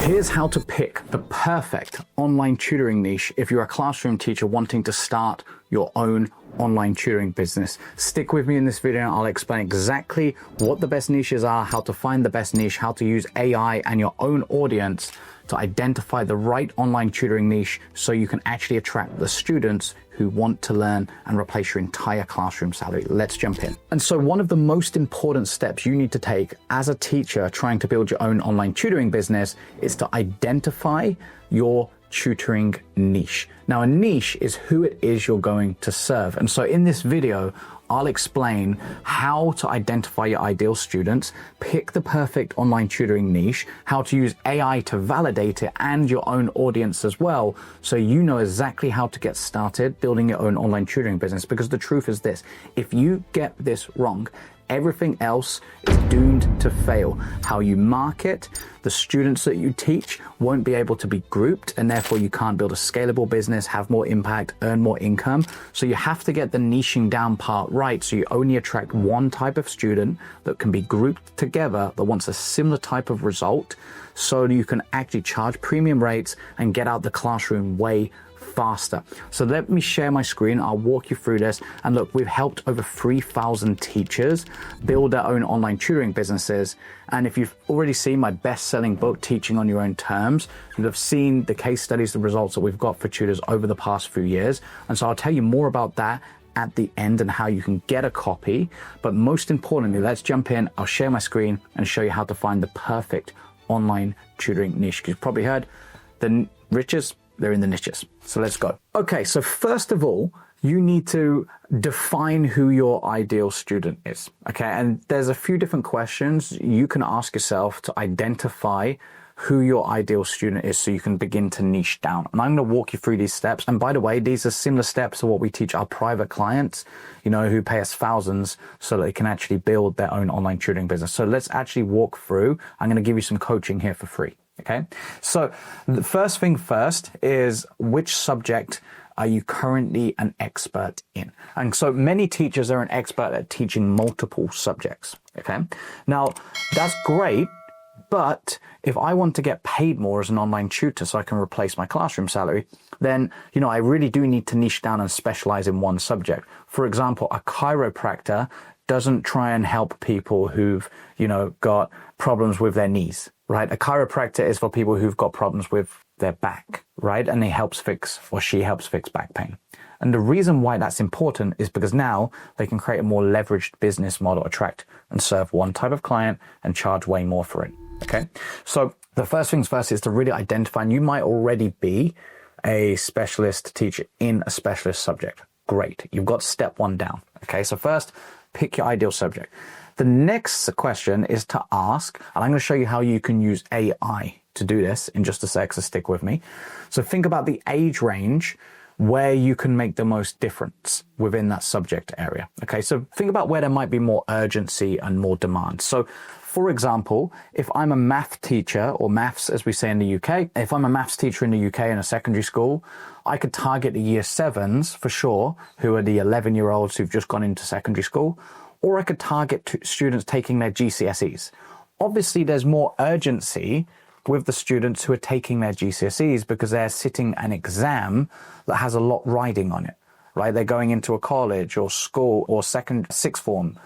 Here's how to pick the perfect online tutoring niche if you're a classroom teacher wanting to start your own online tutoring business. Stick with me in this video and I'll explain exactly what the best niches are, how to find the best niche, how to use AI and your own audience to identify the right online tutoring niche so you can actually attract the students who want to learn and replace your entire classroom salary. Let's jump in. And so one of the most important steps you need to take as a teacher trying to build your own online tutoring business is to identify your tutoring niche. Now, a niche is who it is you're going to serve. And so in this video, I'll explain how to identify your ideal students, pick the perfect online tutoring niche, how to use AI to validate it and your own audience as well, so you know exactly how to get started building your own online tutoring business. Because the truth is this, if you get this wrong, everything else is doomed to fail. How you market, the students that you teach won't be able to be grouped, and therefore you can't build a scalable business, have more impact, earn more income. So you have to get the niching down part right, so you only attract one type of student that can be grouped together that wants a similar type of result, so you can actually charge premium rates and get out the classroom way faster. So let me share my screen. I'll walk you through this. And look, we've helped over 3,000 teachers build their own online tutoring businesses. And if you've already seen my best-selling book, Teaching on Your Own Terms, you'll have seen the case studies, the results that we've got for tutors over the past few years. And so I'll tell you more about that at the end and how you can get a copy. But most importantly, let's jump in. I'll share my screen and show you how to find the perfect online tutoring niche. You've probably heard the riches, they're in the niches. So let's go. Okay, so first of all, you need to define who your ideal student is. Okay, and there's a few different questions you can ask yourself to identify who your ideal student is so you can begin to niche down. And I'm going to walk you through these steps. And by the way, these are similar steps to what we teach our private clients, you know, who pay us thousands so that they can actually build their own online tutoring business. So let's actually walk through. I'm going to give you some coaching here for free. Okay, so the first thing first is, which subject are you currently an expert in? And so many teachers are an expert at teaching multiple subjects. Okay, now that's great, but if I want to get paid more as an online tutor so I can replace my classroom salary, then, you know, I really do need to niche down and specialize in one subject. For example, a chiropractor doesn't try and help people who've, you know, got problems with their knees, right? A chiropractor is for people who've got problems with their back, right? And he helps fix, or she helps fix back pain. And the reason why that's important is because now they can create a more leveraged business model, attract and serve one type of client and charge way more for it. Okay. So the first things first is to really identify, and you might already be a specialist teacher in a specialist subject. Great. You've got step one down. Okay. So first, pick your ideal subject. The next question is to ask, and I'm going to show you how you can use AI to do this in just a sec, so stick with me. So think about the age range where you can make the most difference within that subject area. Okay, so think about where there might be more urgency and more demand. So for example, if I'm a math teacher, or maths as we say in the UK, if I'm a maths teacher in the UK in a secondary school, I could target the year 7s for sure, who are the 11-year-olds who've just gone into secondary school, or I could target students taking their GCSEs. Obviously, there's more urgency with the students who are taking their GCSEs because they're sitting an exam that has a lot riding on it, right? They're going into a college or school or sixth form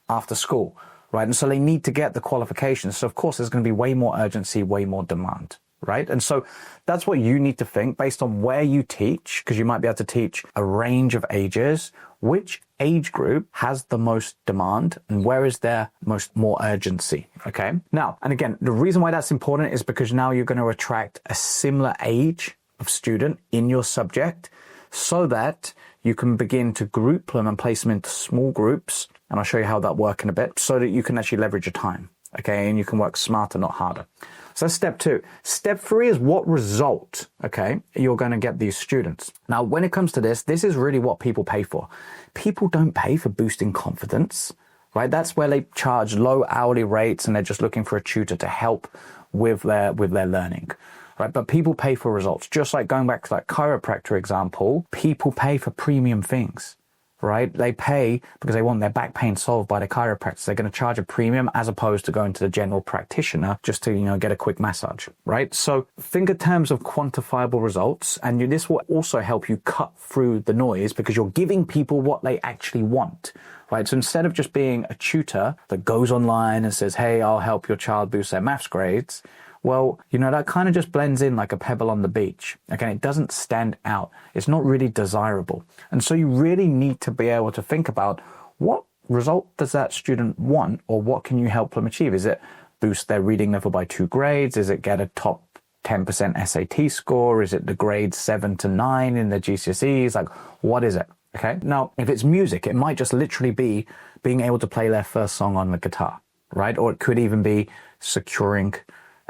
after school, right? And so they need to get the qualifications. So of course, there's going to be way more urgency, way more demand, right? And so that's what you need to think based on where you teach, because you might be able to teach a range of ages. Which age group has the most demand and where is there more urgency? Okay. Now, and again, the reason why that's important is because now you're going to attract a similar age of student in your subject so that you can begin to group them and place them into small groups. And I'll show you how that works in a bit so that you can actually leverage your time. Okay. And you can work smarter, not harder. So that's step two. Step three is what result, okay, you're going to get these students. Now, when it comes to this is really what people pay for. People don't pay for boosting confidence, right? That's where they charge low hourly rates and they're just looking for a tutor to help with their learning, right? But people pay for results. Just like going back to that chiropractor example, people pay for premium things. right? They pay because they want their back pain solved by the chiropractor. They're going to charge a premium as opposed to going to the general practitioner just to, get a quick massage, right? So think in terms of quantifiable results, and this will also help you cut through the noise because you're giving people what they actually want, right? So instead of just being a tutor that goes online and says, hey, I'll help your child boost their maths grades, well, that kind of just blends in like a pebble on the beach. Again, it doesn't stand out. It's not really desirable. And so you really need to be able to think about what result does that student want, or what can you help them achieve? Is it boost their reading level by 2 grades? Is it get a top 10% SAT score? Is it the grades 7 to 9 in the GCSEs? Like, what is it? Okay. Now, if it's music, it might just literally be being able to play their first song on the guitar, right? Or it could even be securing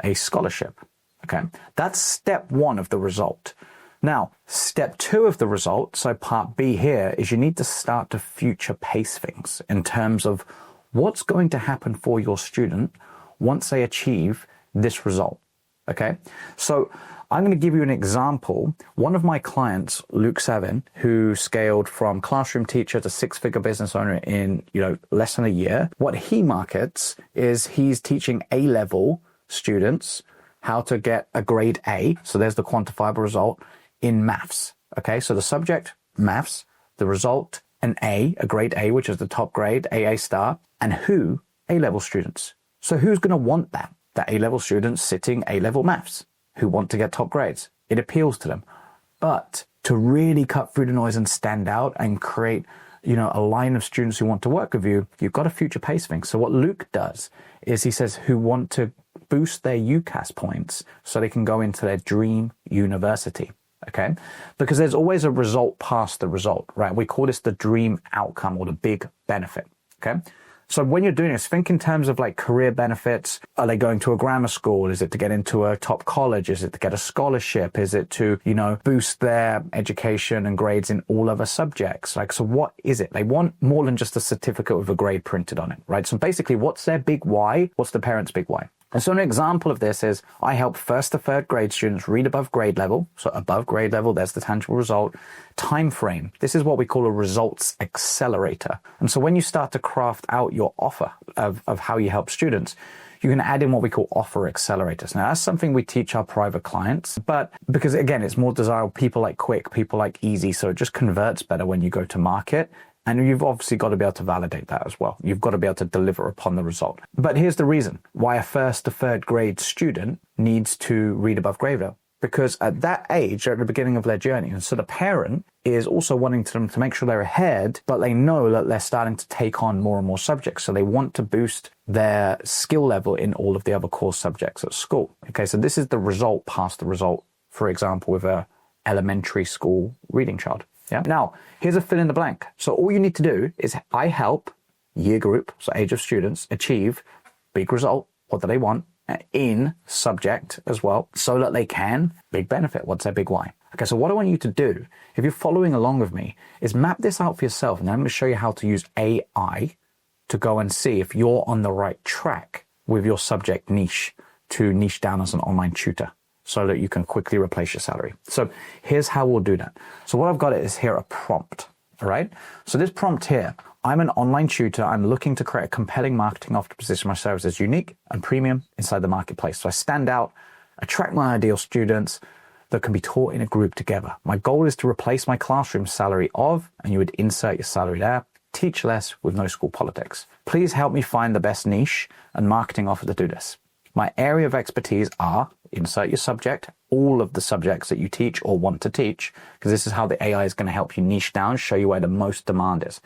a scholarship. Okay, that's step 1 of the result. Now, step 2 of the result, so part B here, is you need to start to future pace things in terms of what's going to happen for your student once they achieve this result. Okay, so I'm going to give you an example. One of my clients, Luke Savin, who scaled from classroom teacher to 6-figure business owner in less than a year, what he markets is he's teaching A-level students how to get a grade A. So there's the quantifiable result in maths. Okay, so the subject, maths, the result, an A, a grade A, which is the top grade, AA star, and who? A-level students. So who's going to want that? The A-level students sitting A-level maths who want to get top grades. It appeals to them. But to really cut through the noise and stand out and create a line of students who want to work with you, you've got to future pace things. So what Luke does is he says who want to boost their UCAS points so they can go into their dream university. Okay, because there's always a result past the result, right? We call this the dream outcome or the big benefit. Okay, so when you're doing this, think in terms of like career benefits. Are they going to a grammar school? Is it to get into a top college? Is it to get a scholarship? Is it to boost their education and grades in all other subjects? Like, so what is it? They want more than just a certificate with a grade printed on it, right? So basically, what's their big why? What's the parents' big why? And so an example of this is I help 1st to 3rd grade students read above grade level. So above grade level, there's the tangible result. Time frame. This is what we call a results accelerator. And so when you start to craft out your offer of how you help students, you can add in what we call offer accelerators. Now, that's something we teach our private clients, but because again, it's more desirable, people like quick, people like easy. So it just converts better when you go to market. And you've obviously got to be able to validate that as well. You've got to be able to deliver upon the result. But here's the reason why a 1st to 3rd grade student needs to read above grade level. Because at that age, they're at the beginning of their journey. And so the parent is also wanting them to make sure they're ahead, but they know that they're starting to take on more and more subjects. So they want to boost their skill level in all of the other core subjects at school. Okay, so this is the result past the result, for example, with a elementary school reading child. Yeah. Now, here's a fill in the blank. So all you need to do is I help year group, so age of students, achieve big result. What do they want in subject as well, so that they can big benefit. What's their big why? Okay, so what I want you to do, if you're following along with me, is map this out for yourself. And then I'm going to show you how to use AI to go and see if you're on the right track with your subject niche to niche down as an online tutor, so that you can quickly replace your salary. So here's how we'll do that. So what I've got is here a prompt, all right? So this prompt here, I'm an online tutor. I'm looking to create a compelling marketing offer to position my service as unique and premium inside the marketplace. So I stand out, attract my ideal students that can be taught in a group together. My goal is to replace my classroom salary of, and you would insert your salary there, teach less with no school politics. Please help me find the best niche and marketing offer to do this. My area of expertise are, insert your subject, all of the subjects that you teach or want to teach, because this is how the AI is going to help you niche down, show you where the most demand is.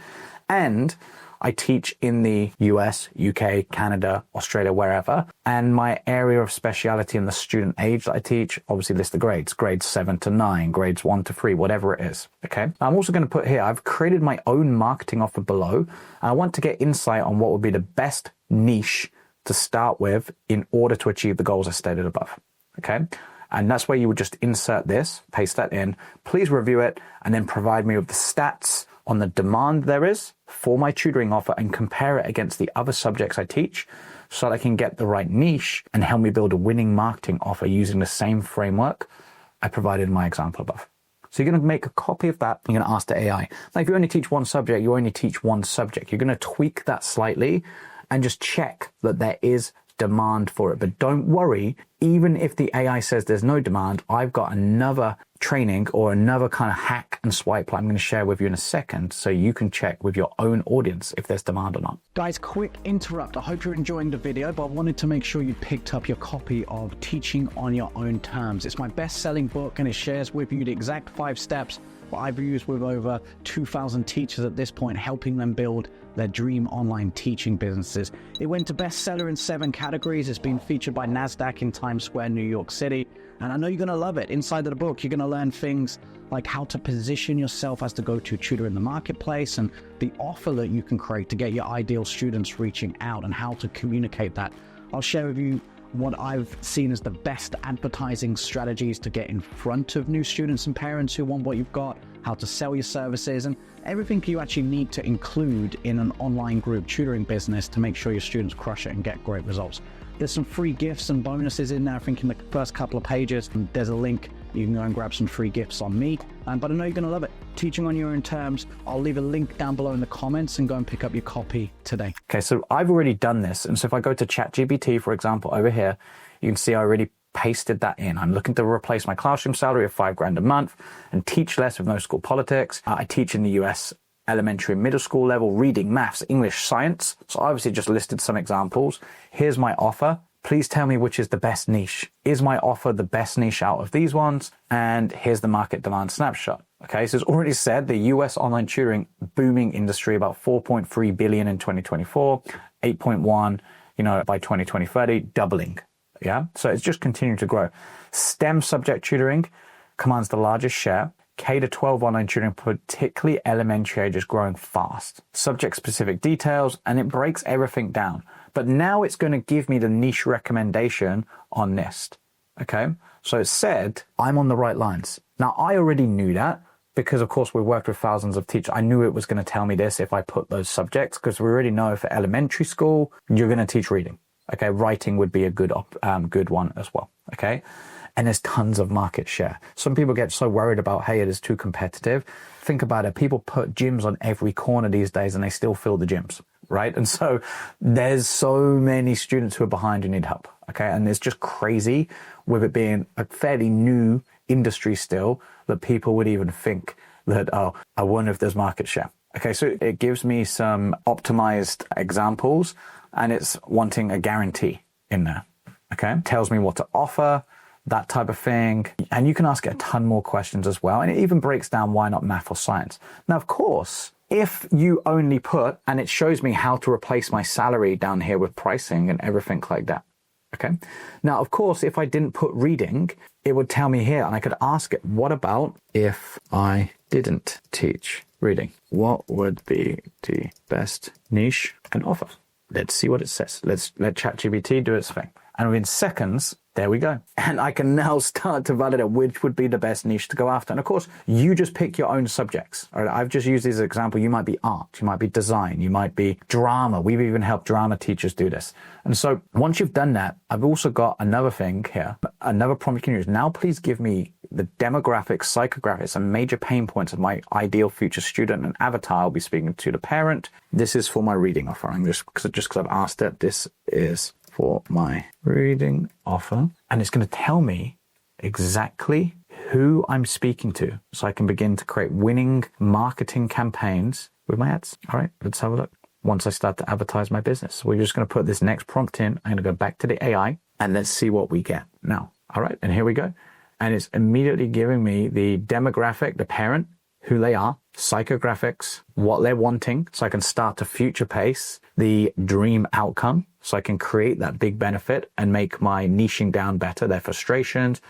And I teach in the US, UK, Canada, Australia, wherever. And my area of speciality and the student age that I teach, obviously list the grades 7 to 9, grades 1 to 3, whatever it is. Okay. I'm also going to put here, I've created my own marketing offer below. And I want to get insight on what would be the best niche to start with in order to achieve the goals I stated above. Okay. And that's where you would just insert this, paste that in, please review it, and then provide me with the stats on the demand there is for my tutoring offer and compare it against the other subjects I teach so that I can get the right niche and help me build a winning marketing offer using the same framework I provided in my example above. So you're going to make a copy of that. You're going to ask the AI. Now, if you only teach one subject, you only teach one subject. You're going to tweak that slightly and just check that there is demand for it. But don't worry, even if the AI says there's no demand, I've got another training or another kind of hack and swipe I'm going to share with you in a second so you can check with your own audience if there's demand or not. Guys, quick interrupt. I hope you're enjoying the video, but I wanted to make sure you picked up your copy of Teaching on Your Own Terms. It's my best-selling book and it shares with you the exact 5 steps that I've used with over 2,000 teachers at this point, helping them build their dream online teaching businesses. It went to bestseller in 7 categories. It's been featured by NASDAQ in Times Square, New York City. And I know you're going to love it. Inside of the book, you're going to learn things like how to position yourself as the go-to tutor in the marketplace and the offer that you can create to get your ideal students reaching out and how to communicate that. I'll share with you what I've seen as the best advertising strategies to get in front of new students and parents who want what you've got, how to sell your services, and everything you actually need to include in an online group tutoring business to make sure your students crush it and get great results. There's some free gifts and bonuses in there. I think in the first couple of pages, there's a link. You can go and grab some free gifts on me. But I know you're going to love it. Teaching on Your Own Terms. I'll leave a link down below in the comments and go and pick up your copy today. Okay, so I've already done this. And so if I go to ChatGPT, for example, over here, you can see I already pasted that in. I'm looking to replace my classroom salary of $5,000 a month and teach less with no school politics. I teach in the US elementary and middle school level, reading, maths, English, science. So I obviously just listed some examples. Here's my offer. Please tell me which is the best niche. Is my offer the best niche out of these ones? And here's the market demand snapshot. Okay, so it's already said the US online tutoring booming industry, about 4.3 billion in 2024, 8.1, by 2030, doubling. Yeah, so it's just continuing to grow. STEM subject tutoring commands the largest share. K-12 online tutoring, particularly elementary age, is growing fast. Subject-specific details, and it breaks everything down. But now it's going to give me the niche recommendation on NIST. Okay, so it said I'm on the right lines. Now, I already knew that because, of course, we worked with thousands of teachers. I knew it was going to tell me this if I put those subjects, because we already know for elementary school, you're going to teach reading. Okay, writing would be a good one as well. Okay. And there's tons of market share. Some people get so worried about, hey, it is too competitive. Think about it. People put gyms on every corner these days and they still fill the gyms, right? And so there's so many students who are behind who need help, okay? And it's just crazy with it being a fairly new industry still that people would even think that, oh, I wonder if there's market share. Okay, so it gives me some optimized examples and it's wanting a guarantee in there, okay? Tells me what to offer, that type of thing. And you can ask it a ton more questions as well. And it even breaks down why not math or science. Now, of course, if you only put, and it shows me how to replace my salary down here with pricing and everything like that. Okay. Now, of course, if I didn't put reading, it would tell me here and I could ask it, what about if I didn't teach reading? What would be the best niche and offer? Let's see what it says. Let ChatGPT do its thing. And within seconds, there we go. And I can now start to validate which would be the best niche to go after. And of course, you just pick your own subjects. All right, I've just used this as an example. You might be art, you might be design, you might be drama. We've even helped drama teachers do this. And so once you've done that, I've also got another thing here, another prompt you can use. Now, please give me the demographics, psychographics, and major pain points of my ideal future student and avatar. I'll be speaking to the parent. This is for my reading offer. I'm just because I've asked it. This is for my reading offer. And it's going to tell me exactly who I'm speaking to so I can begin to create winning marketing campaigns with my ads. All right, let's have a look. Once I start to advertise my business. So we're just going to put this next prompt in. I'm going to go back to the AI and let's see what we get now. All right, and here we go. And it's immediately giving me the demographic, the parent, who they are, psychographics, what they're wanting. So I can start to future pace the dream outcome. So I can create that big benefit and make my niching down better, their frustrations,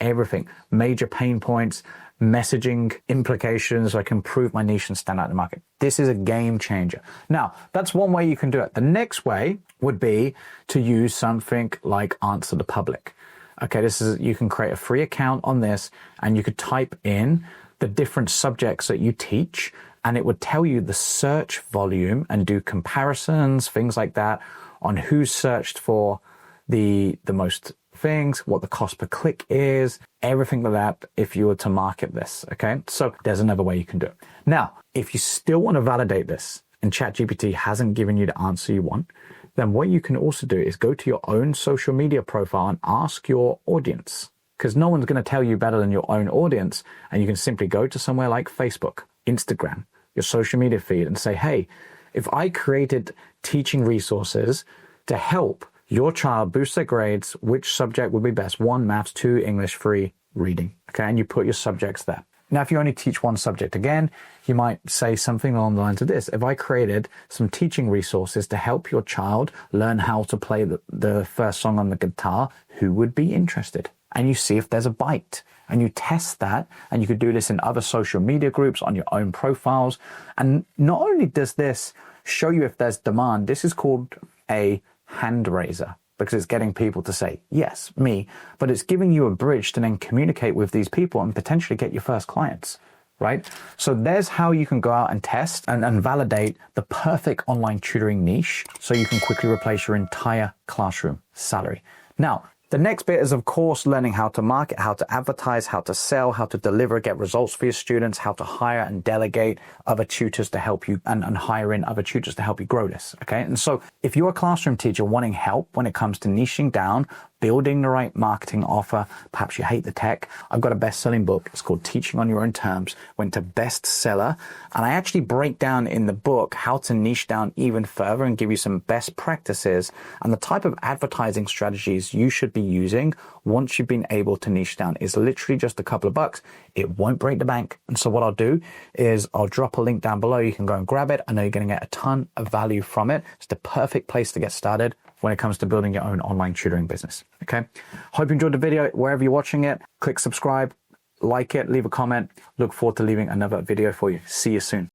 everything, major pain points, messaging implications. So I can improve my niche and stand out in the market. This is a game changer. Now, that's one way you can do it. The next way would be to use something like Answer the Public. Okay, you can create a free account on this and you could type in the different subjects that you teach and it would tell you the search volume and do comparisons, things like that, on who's searched for the most things, what the cost per click is, everything like that if you were to market this, okay? So there's another way you can do it. Now, if you still want to validate this and ChatGPT hasn't given you the answer you want, then what you can also do is go to your own social media profile and ask your audience, because no one's going to tell you better than your own audience. And you can simply go to somewhere like Facebook, Instagram, your social media feed and say, hey, if I created teaching resources to help your child boost their grades, which subject would be best? 1, maths, 2, English, 3, reading. Okay, and you put your subjects there. Now, if you only teach one subject again, you might say something along the lines of this. If I created some teaching resources to help your child learn how to play the first song on the guitar, who would be interested? And you see if there's a bite. And you test that, and you could do this in other social media groups, on your own profiles. And not only does this show you if there's demand, this is called a hand raiser, because it's getting people to say, yes, me, but it's giving you a bridge to then communicate with these people and potentially get your first clients, right? So there's how you can go out and test and validate the perfect online tutoring niche so you can quickly replace your entire classroom salary. Now, the next bit is, of course, learning how to market, how to advertise, how to sell, how to deliver, get results for your students, how to hire and delegate other tutors to help you and hire in other tutors to help you grow this. Okay. And so if you're a classroom teacher wanting help when it comes to niching down, building the right marketing offer, perhaps you hate the tech, I've got a best-selling book. It's called Teaching on Your Own Terms, went to bestseller. And I actually break down in the book how to niche down even further and give you some best practices and the type of advertising strategies you should be using once you've been able to niche down. It's literally just a couple of bucks. It won't break the bank. And so what I'll do is I'll drop a link down below. You can go and grab it. I know you're going to get a ton of value from it. It's the perfect place to get started when it comes to building your own online tutoring business. Okay. Hope you enjoyed the video. Wherever you're watching it, click subscribe, like it, leave a comment. Look forward to leaving another video for you. See you soon.